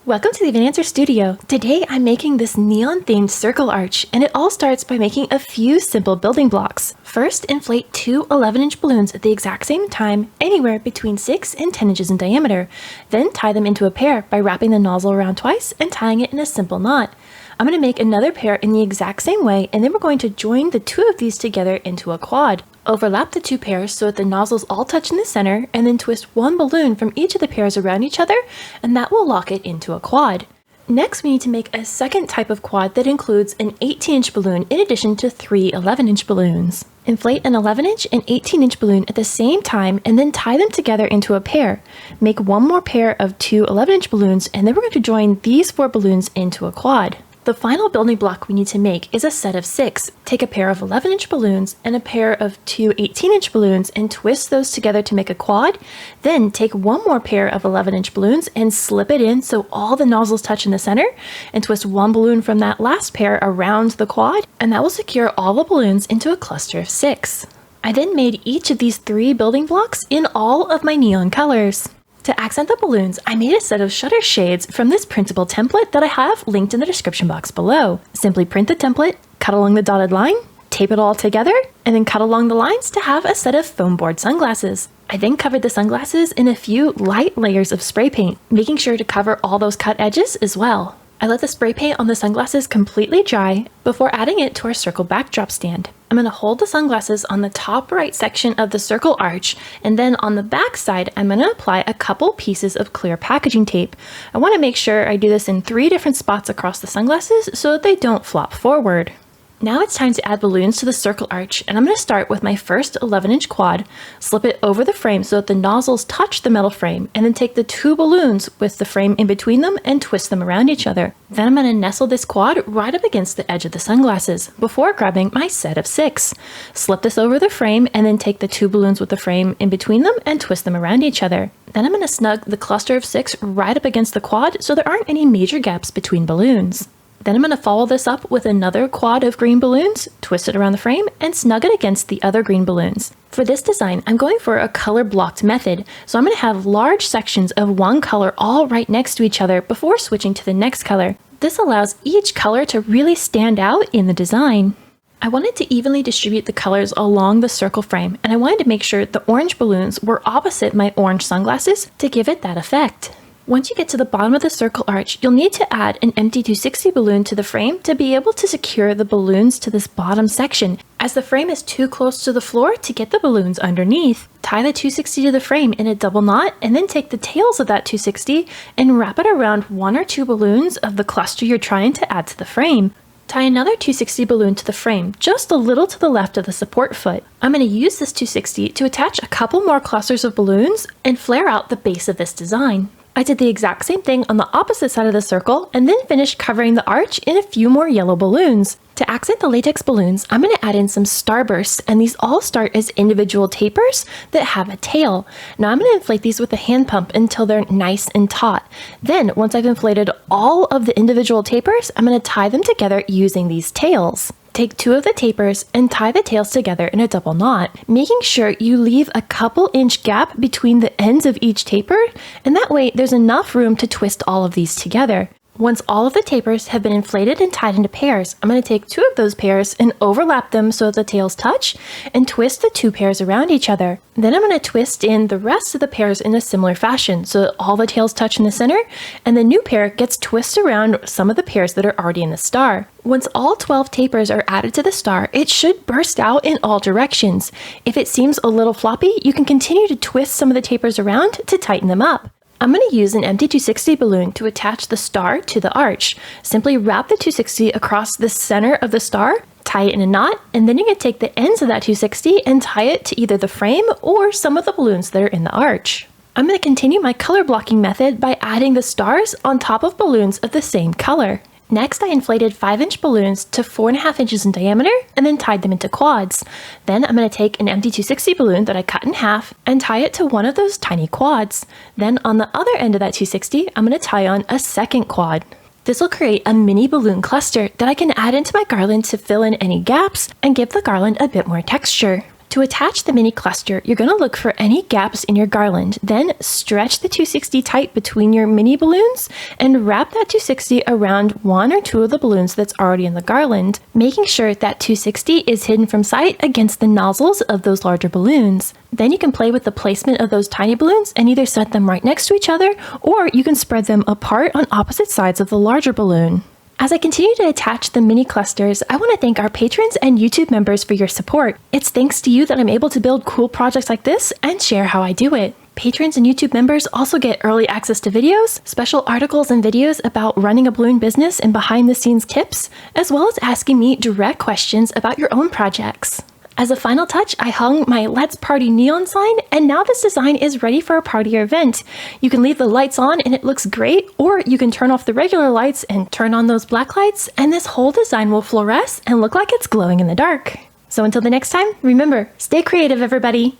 Welcome to the Even Answer Studio. Today I'm making this neon themed circle arch, and it all starts by making a few simple building blocks. First, inflate two 11-inch balloons at the exact same time, anywhere between 6 and 10 inches in diameter. Then tie them into a pair by wrapping the nozzle around twice and tying it in a simple knot. I'm going to make another pair in the exact same way, and then we're going to join the two of these together into a quad. Overlap the two pairs so that the nozzles all touch in the center, and then twist one balloon from each of the pairs around each other, and that will lock it into a quad. Next, we need to make a second type of quad that includes an 18-inch balloon in addition to three 11-inch balloons. Inflate an 11-inch and 18-inch balloon at the same time and then tie them together into a pair. Make one more pair of two 11-inch balloons, and then we're going to join these four balloons into a quad. The final building block we need to make is a set of 6. Take a pair of 11-inch balloons and a pair of two 18-inch balloons and twist those together to make a quad. Then take one more pair of 11-inch balloons and slip it in so all the nozzles touch in the center, and twist one balloon from that last pair around the quad, and that will secure all the balloons into a cluster of 6. I then made each of these 3 building blocks in all of my neon colors. To accent the balloons, I made a set of shutter shades from this printable template that I have linked in the description box below. Simply print the template, cut along the dotted line, tape it all together, and then cut along the lines to have a set of foam board sunglasses. I then covered the sunglasses in a few light layers of spray paint, making sure to cover all those cut edges as well. I let the spray paint on the sunglasses completely dry before adding it to our circle backdrop stand. I'm going to hold the sunglasses on the top right section of the circle arch, and then on the back side I'm going to apply a couple pieces of clear packaging tape. I want to make sure I do this in 3 different spots across the sunglasses so that they don't flop forward. Now it's time to add balloons to the circle arch, and I'm going to start with my first 11-inch quad, slip it over the frame so that the nozzles touch the metal frame, and then take the 2 balloons with the frame in between them and twist them around each other. Then I'm going to nestle this quad right up against the edge of the sunglasses before grabbing my set of 6. Slip this over the frame and then take the 2 balloons with the frame in between them and twist them around each other. Then I'm going to snug the cluster of 6 right up against the quad so there aren't any major gaps between balloons. Then I'm going to follow this up with another quad of green balloons, twist it around the frame, and snug it against the other green balloons. For this design, I'm going for a color blocked method, so I'm going to have large sections of one color all right next to each other before switching to the next color. This allows each color to really stand out in the design. I wanted to evenly distribute the colors along the circle frame, and I wanted to make sure the orange balloons were opposite my orange sunglasses to give it that effect. Once you get to the bottom of the circle arch, you'll need to add an empty 260 balloon to the frame to be able to secure the balloons to this bottom section, as the frame is too close to the floor to get the balloons underneath. Tie the 260 to the frame in a double knot, and then take the tails of that 260 and wrap it around 1 or 2 balloons of the cluster you're trying to add to the frame. Tie another 260 balloon to the frame, just a little to the left of the support foot. I'm going to use this 260 to attach a couple more clusters of balloons and flare out the base of this design. I did the exact same thing on the opposite side of the circle and then finished covering the arch in a few more yellow balloons. To accent the latex balloons, I'm going to add in some starbursts, and these all start as individual tapers that have a tail. Now I'm going to inflate these with a hand pump until they're nice and taut. Then, once I've inflated all of the individual tapers, I'm going to tie them together using these tails. Take 2 of the tapers and tie the tails together in a double knot, making sure you leave a couple inch gap between the ends of each taper, and that way there's enough room to twist all of these together. Once all of the tapers have been inflated and tied into pairs, I'm going to take 2 of those pairs and overlap them so that the tails touch, and twist the 2 pairs around each other. Then I'm going to twist in the rest of the pairs in a similar fashion so that all the tails touch in the center, and the new pair gets twisted around some of the pairs that are already in the star. Once all 12 tapers are added to the star, it should burst out in all directions. If it seems a little floppy, you can continue to twist some of the tapers around to tighten them up. I'm going to use an empty 260 balloon to attach the star to the arch. Simply wrap the 260 across the center of the star, tie it in a knot, and then you're going to take the ends of that 260 and tie it to either the frame or some of the balloons that are in the arch. I'm going to continue my color blocking method by adding the stars on top of balloons of the same color. Next, I inflated 5-inch balloons to 4.5 inches in diameter and then tied them into quads. Then I'm going to take an empty 260 balloon that I cut in half and tie it to one of those tiny quads. Then on the other end of that 260, I'm going to tie on a second quad. This will create a mini balloon cluster that I can add into my garland to fill in any gaps and give the garland a bit more texture. To attach the mini cluster, you're going to look for any gaps in your garland, then stretch the 260 tight between your mini balloons and wrap that 260 around one or two of the balloons that's already in the garland, making sure that 260 is hidden from sight against the nozzles of those larger balloons. Then you can play with the placement of those tiny balloons and either set them right next to each other, or you can spread them apart on opposite sides of the larger balloon. As I continue to attach the mini clusters, I want to thank our patrons and YouTube members for your support. It's thanks to you that I'm able to build cool projects like this and share how I do it. Patrons and YouTube members also get early access to videos, special articles and videos about running a balloon business and behind-the-scenes tips, as well as asking me direct questions about your own projects. As a final touch, I hung my Let's Party neon sign, and now this design is ready for a party or event. You can leave the lights on and it looks great, or you can turn off the regular lights and turn on those black lights, and this whole design will fluoresce and look like it's glowing in the dark. So until the next time, remember, stay creative, everybody!